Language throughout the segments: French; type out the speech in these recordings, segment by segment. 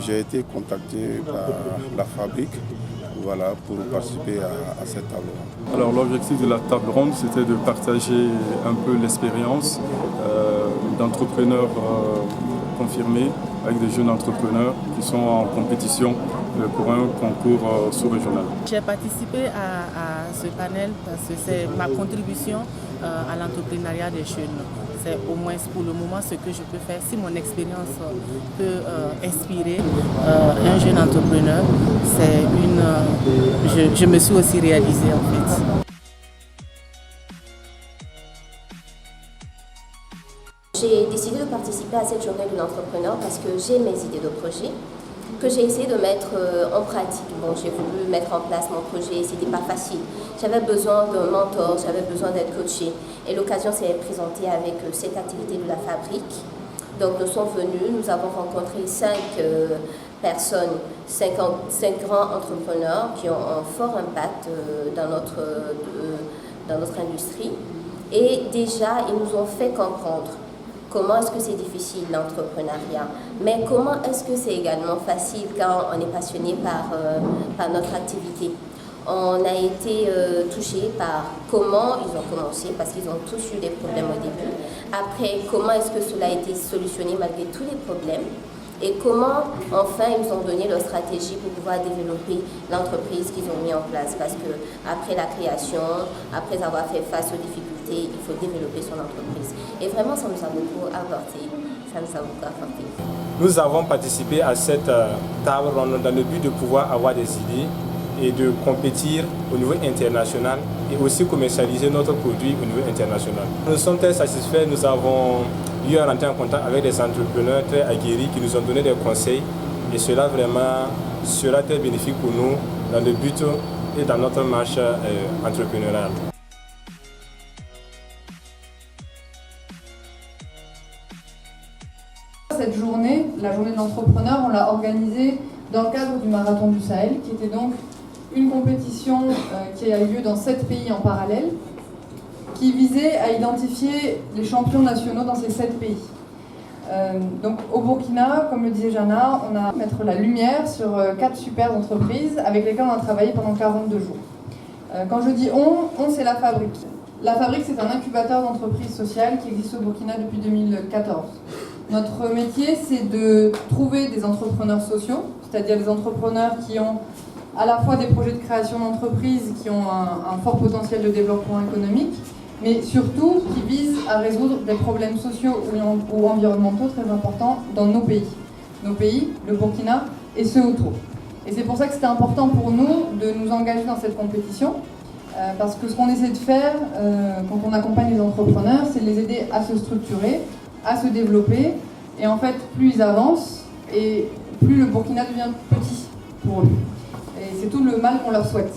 j'ai été contacté par la fabrique pour participer à cette table ronde. Alors l'objectif de la table ronde, c'était de partager un peu l'expérience d'entrepreneurs confirmés avec des jeunes entrepreneurs qui sont en compétition pour un concours sous-régional. J'ai participé à ce panel parce que c'est ma contribution à l'entrepreneuriat des jeunes. C'est au moins pour le moment ce que je peux faire. Si mon expérience peut inspirer un jeune entrepreneur, je me suis aussi réalisée en fait. J'ai décidé de participer à cette journée de l'entrepreneur parce que j'ai mes idées de projet que j'ai essayé de mettre en pratique. Bon, j'ai voulu mettre en place mon projet, c'était pas facile. J'avais besoin d'un mentor, j'avais besoin d'être coachée. Et l'occasion s'est présentée avec cette activité de la fabrique. Donc nous sommes venus, nous avons rencontré 5 personnes, 5 grands entrepreneurs qui ont un fort impact dans notre industrie. Et déjà, ils nous ont fait comprendre comment est-ce que c'est difficile l'entrepreneuriat, mais comment est-ce que c'est également facile quand on est passionné par notre activité. On a été touchés par comment ils ont commencé, parce qu'ils ont tous eu des problèmes au début. Après, comment est-ce que cela a été solutionné malgré tous les problèmes. Et comment, enfin, ils nous ont donné leur stratégie pour pouvoir développer l'entreprise qu'ils ont mis en place. Parce qu'après la création, après avoir fait face aux difficultés, il faut développer son entreprise. Et vraiment, ça nous a beaucoup apporté. Nous avons participé à cette table ronde dans le but de pouvoir avoir des idées et de compétir au niveau international et aussi commercialiser notre produit au niveau international. Nous sommes très satisfaits, nous avons eu à rentrer en contact avec des entrepreneurs très aguerris qui nous ont donné des conseils et cela vraiment sera très bénéfique pour nous dans le but et dans notre marche entrepreneuriale. Cette journée, la journée de l'entrepreneur, on l'a organisée dans le cadre du Marathon du Sahel, qui était donc une compétition qui a eu lieu dans 7 pays en parallèle, qui visait à identifier les champions nationaux dans ces 7 pays. Donc au Burkina, comme le disait Jana, on a mettre la lumière sur 4 super entreprises avec lesquelles on a travaillé pendant 42 jours. Quand je dis on c'est la fabrique. La fabrique, c'est un incubateur d'entreprises sociales qui existe au Burkina depuis 2014. Notre métier, c'est de trouver des entrepreneurs sociaux, c'est-à-dire des entrepreneurs qui ont à la fois des projets de création d'entreprise qui ont un fort potentiel de développement économique, mais surtout qui visent à résoudre des problèmes sociaux ou environnementaux très importants dans nos pays. Nos pays, le Burkina et ceux autour. Et c'est pour ça que c'était important pour nous de nous engager dans cette compétition, parce que ce qu'on essaie de faire quand on accompagne les entrepreneurs, c'est de les aider à se structurer, à se développer, et en fait, plus ils avancent, et plus le Burkina devient petit pour eux. Et c'est tout le mal qu'on leur souhaite.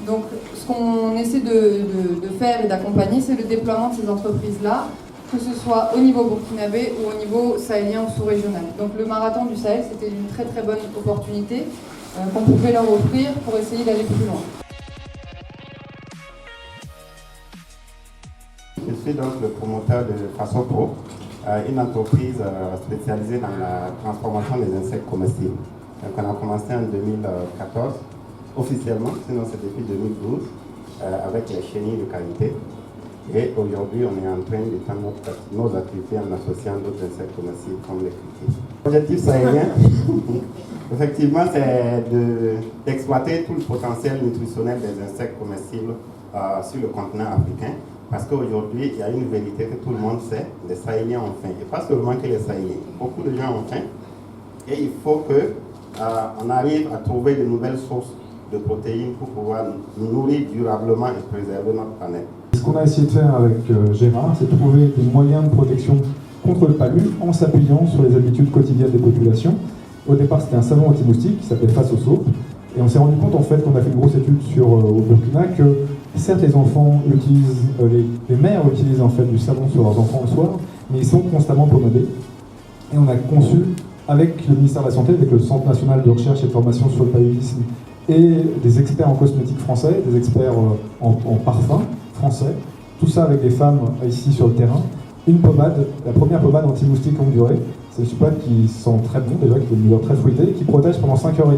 Donc, ce qu'on essaie de faire et d'accompagner, c'est le déploiement de ces entreprises-là, que ce soit au niveau burkinabé ou au niveau sahélien ou sous-régional. Donc, le Marathon du Sahel, c'était une très très bonne opportunité qu'on pouvait leur offrir pour essayer d'aller plus loin. Je suis donc le promoteur de Faso-Pro, une entreprise spécialisée dans la transformation des insectes comestibles. Donc on a commencé en 2014, officiellement, sinon c'est depuis 2012, avec les chenilles de qualité. Et aujourd'hui, on est en train d'étendre nos activités en associant d'autres insectes comestibles comme les criquets. L'objectif sahélien, effectivement, c'est d'exploiter tout le potentiel nutritionnel des insectes comestibles sur le continent africain. Parce qu'aujourd'hui, il y a une vérité que tout le monde sait, les Sahéliens ont faim. Et pas seulement que les Sahéliens, beaucoup de gens ont faim. Et il faut qu'on arrive à trouver de nouvelles sources de protéines pour pouvoir nous nourrir durablement et préserver notre planète. Ce qu'on a essayé de faire avec Gérard, c'est de trouver des moyens de protection contre le palu en s'appuyant sur les habitudes quotidiennes des populations. Au départ, c'était un savon anti-moustique qui s'appelait Faso-Soap. Et on s'est rendu compte, en fait, qu'on a fait une grosse étude au Burkina, que certes, les enfants utilisent, les mères utilisent en fait du savon sur leurs enfants le soir, mais ils sont constamment pommadés. Et on a conçu, avec le ministère de la Santé, avec le Centre national de recherche et de formation sur le paludisme, et des experts en cosmétique français, des experts en parfum français, tout ça avec des femmes ici sur le terrain, une pommade, la première pommade anti-moustique longue durée. C'est des pâtes qui sont très bons déjà, qui ont une odeur très fruitée, qui protègent pendant 5h30,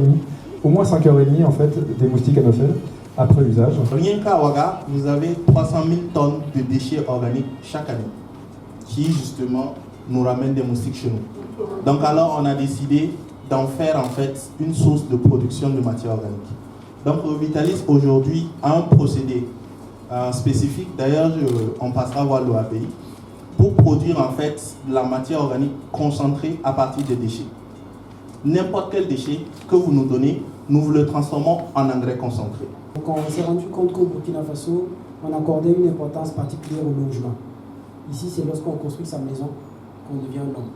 au moins 5h30 en fait, des moustiques anopheles après usage. Rien qu'à Ouaga, vous avez 300 000 tonnes de déchets organiques chaque année, qui justement nous ramènent des moustiques chez nous. Donc alors on a décidé d'en faire en fait une source de production de matière organique. Donc Revitalis aujourd'hui a un procédé spécifique, d'ailleurs on passera voir l'OAPI, pour produire en fait la matière organique concentrée à partir des déchets. N'importe quel déchet que vous nous donnez, nous vous le transformons en engrais concentré. Donc on s'est rendu compte qu'au Burkina Faso, on accordait une importance particulière au logement. Ici, c'est lorsqu'on construit sa maison qu'on devient un homme.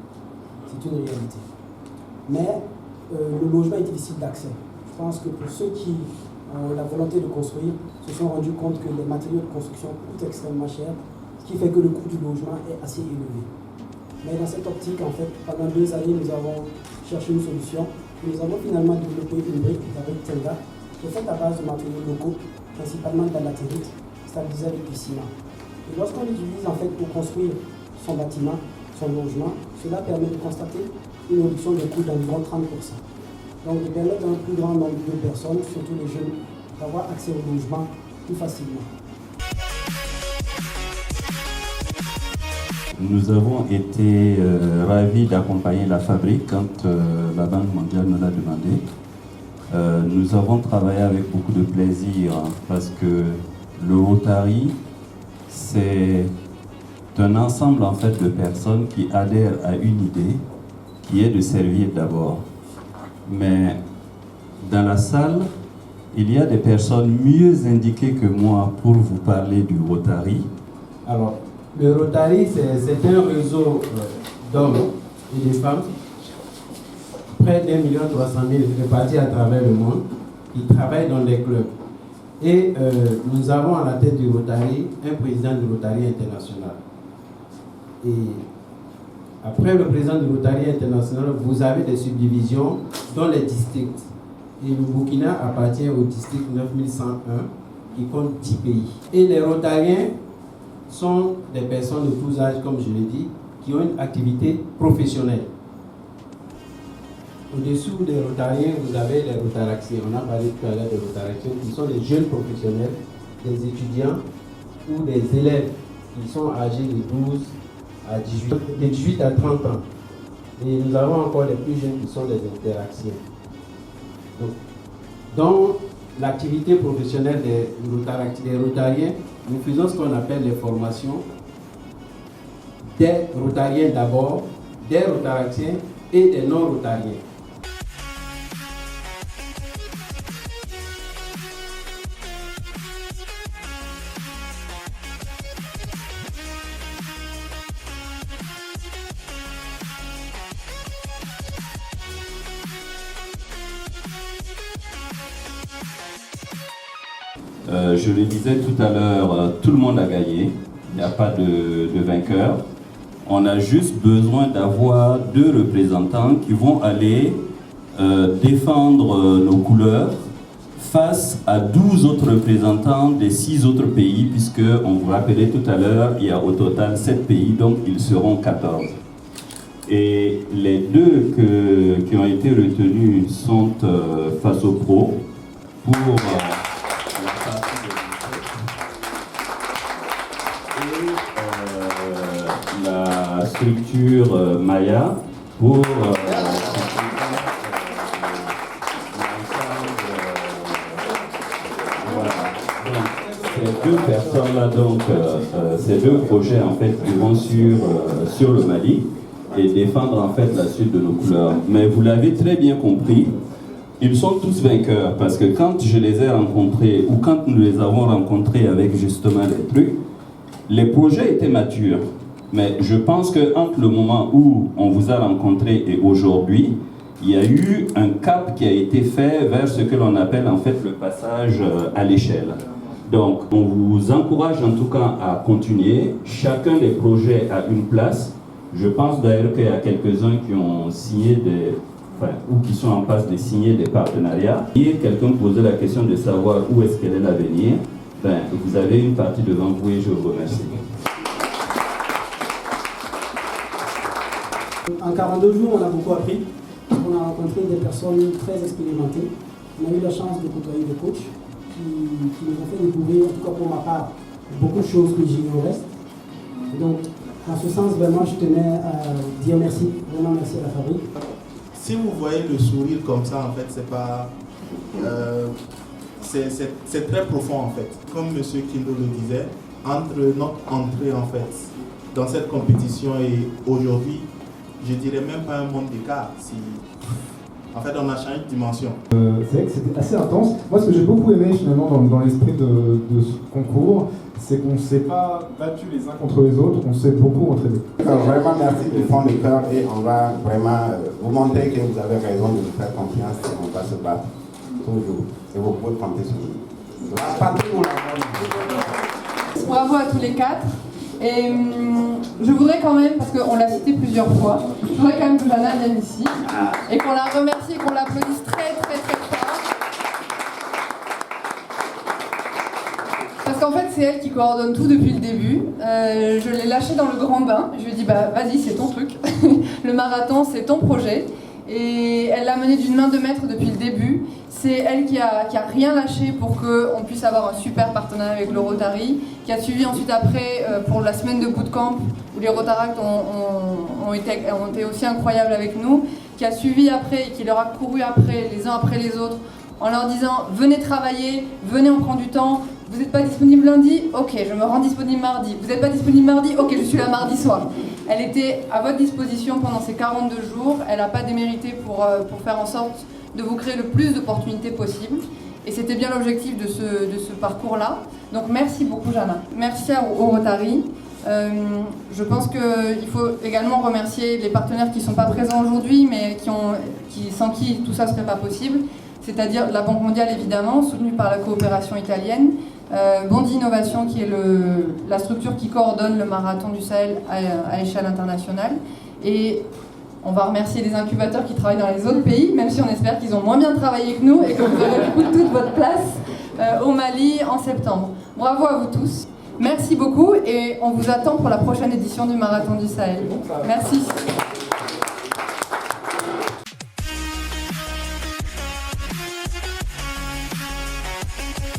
C'est une réalité. Mais le logement est difficile d'accès. Je pense que pour ceux qui ont la volonté de construire, se sont rendus compte que les matériaux de construction coûtent extrêmement cher, ce qui fait que le coût du logement est assez élevé. Mais dans cette optique, en fait, pendant 2 années, nous avons cherché une solution. Nous avons finalement développé une brique, la brique Tenga, qui est faite à base de matériaux locaux, principalement de la latérite, stabilisée avec du ciment. Et lorsqu'on l'utilise en fait pour construire son bâtiment, son logement, cela permet de constater une réduction de coût d'environ 30%. Donc de permettre à un plus grand nombre de personnes, surtout les jeunes, d'avoir accès au logement plus facilement. Nous avons été ravis d'accompagner la fabrique quand la Banque mondiale nous l'a demandé. Nous avons travaillé avec beaucoup de plaisir parce que le Rotary, c'est un ensemble en fait de personnes qui adhèrent à une idée qui est de servir d'abord. Mais dans la salle, il y a des personnes mieux indiquées que moi pour vous parler du Rotary. Alors, le Rotary, c'est un réseau d'hommes et de femmes, près d'1 300 000 répartis à travers le monde, qui travaillent dans des clubs. Et nous avons à la tête du Rotary un président du Rotary international. Et après le président du Rotary international, vous avez des subdivisions dans les districts. Et le Burkina appartient au district 9101 qui compte 10 pays. Et les Rotariens sont des personnes de tous âges, comme je l'ai dit, qui ont une activité professionnelle. Au-dessous des Rotariens, vous avez les Rotaraxiens. On a parlé tout à l'heure des Rotaraxiens, qui sont des jeunes professionnels, des étudiants ou des élèves qui sont âgés de 12 à 18, de 18 à 30 ans. Et nous avons encore les plus jeunes qui sont les Interaxiens. Donc, dans l'activité professionnelle des Rotariens, nous faisons ce qu'on appelle les formations des Rotariens d'abord, des Rotaraxiens et des non-Rotariens. Je le disais tout à l'heure, tout le monde a gagné, il n'y a pas de vainqueur. On a juste besoin d'avoir 2 représentants qui vont aller défendre nos couleurs face à 12 autres représentants des 6 autres pays, puisque, on vous rappelait tout à l'heure, il y a au total 7 pays, donc ils seront 14. Et les 2 qui ont été retenus sont face aux pros pour... la structure Maya pour ces 2 personnes-là, donc ces 2 projets en fait qui vont sur le Mali et défendre en fait la suite de nos couleurs. Mais vous l'avez très bien compris, ils sont tous vainqueurs parce que quand je les ai rencontrés ou quand nous les avons rencontrés avec justement les trucs, les projets étaient matures. Mais je pense qu'entre le moment où on vous a rencontré et aujourd'hui, il y a eu un cap qui a été fait vers ce que l'on appelle en fait le passage à l'échelle. Donc, on vous encourage en tout cas à continuer. Chacun des projets a une place. Je pense d'ailleurs qu'il y a quelques-uns qui ont signé ou qui sont en passe de signer des partenariats. Et quelqu'un posait la question de savoir où est-ce qu'elle est l'avenir. Vous avez une partie devant vous et je vous remercie. En 42 jours, on a beaucoup appris. On a rencontré des personnes très expérimentées. On a eu la chance de côtoyer des coachs qui nous ont fait découvrir, en tout cas pour ma part, beaucoup de choses que j'ignorais. Donc, en ce sens, vraiment, je tenais à dire merci, vraiment merci à la fabrique. Si vous voyez le sourire comme ça, en fait, c'est pas... c'est très profond, en fait. Comme M. Kindo le disait, entre notre entrée, en fait, dans cette compétition et aujourd'hui, je dirais même pas un monde d'écart. En fait, on a changé de dimension. C'est vrai que c'était assez intense. Moi, ce que j'ai beaucoup aimé finalement dans l'esprit de ce concours, c'est qu'on ne s'est pas battu les uns contre les autres, on s'est beaucoup entraîné. Vraiment, merci du fond du cœur et on va vraiment vous montrer que vous avez raison de nous faire confiance et on va se battre toujours. Et vous pouvez compter sur nous. Bravo à tous les quatre. Et je voudrais quand même, parce qu'on l'a cité plusieurs fois, je voudrais quand même que Jana vienne ici et qu'on la remercie et qu'on l'applaudisse très très très fort. Parce qu'en fait, c'est elle qui coordonne tout depuis le début. Je l'ai lâchée dans le grand bain. Je lui ai dit, bah vas-y, c'est ton truc. Le marathon, c'est ton projet. Et elle l'a mené d'une main de maître depuis le début. C'est elle qui a rien lâché pour qu'on puisse avoir un super partenariat avec le Rotary, qui a suivi ensuite après pour la semaine de bootcamp où les Rotaracts ont été aussi incroyables avec nous, qui a suivi après et qui leur a couru après, les uns après les autres, en leur disant venez travailler, venez on prend du temps, vous n'êtes pas disponible lundi, ok je me rends disponible mardi, vous n'êtes pas disponible mardi, ok je suis là mardi soir. Elle était à votre disposition pendant ces 42 jours, elle n'a pas démérité pour faire en sorte de vous créer le plus d'opportunités possibles. Et c'était bien l'objectif de ce parcours-là. Donc merci beaucoup Jana. Merci au Rotary. Je pense qu'il faut également remercier les partenaires qui ne sont pas présents aujourd'hui, mais sans qui tout ça ne serait pas possible. C'est-à-dire la Banque mondiale évidemment, soutenue par la coopération italienne, Bondi Innovation qui est la structure qui coordonne le marathon du Sahel à échelle internationale. Et on va remercier les incubateurs qui travaillent dans les autres pays, même si on espère qu'ils ont moins bien travaillé que nous et que vous aurez du coup toute votre place au Mali en septembre. Bravo à vous tous. Merci beaucoup et on vous attend pour la prochaine édition du Marathon du Sahel. Merci.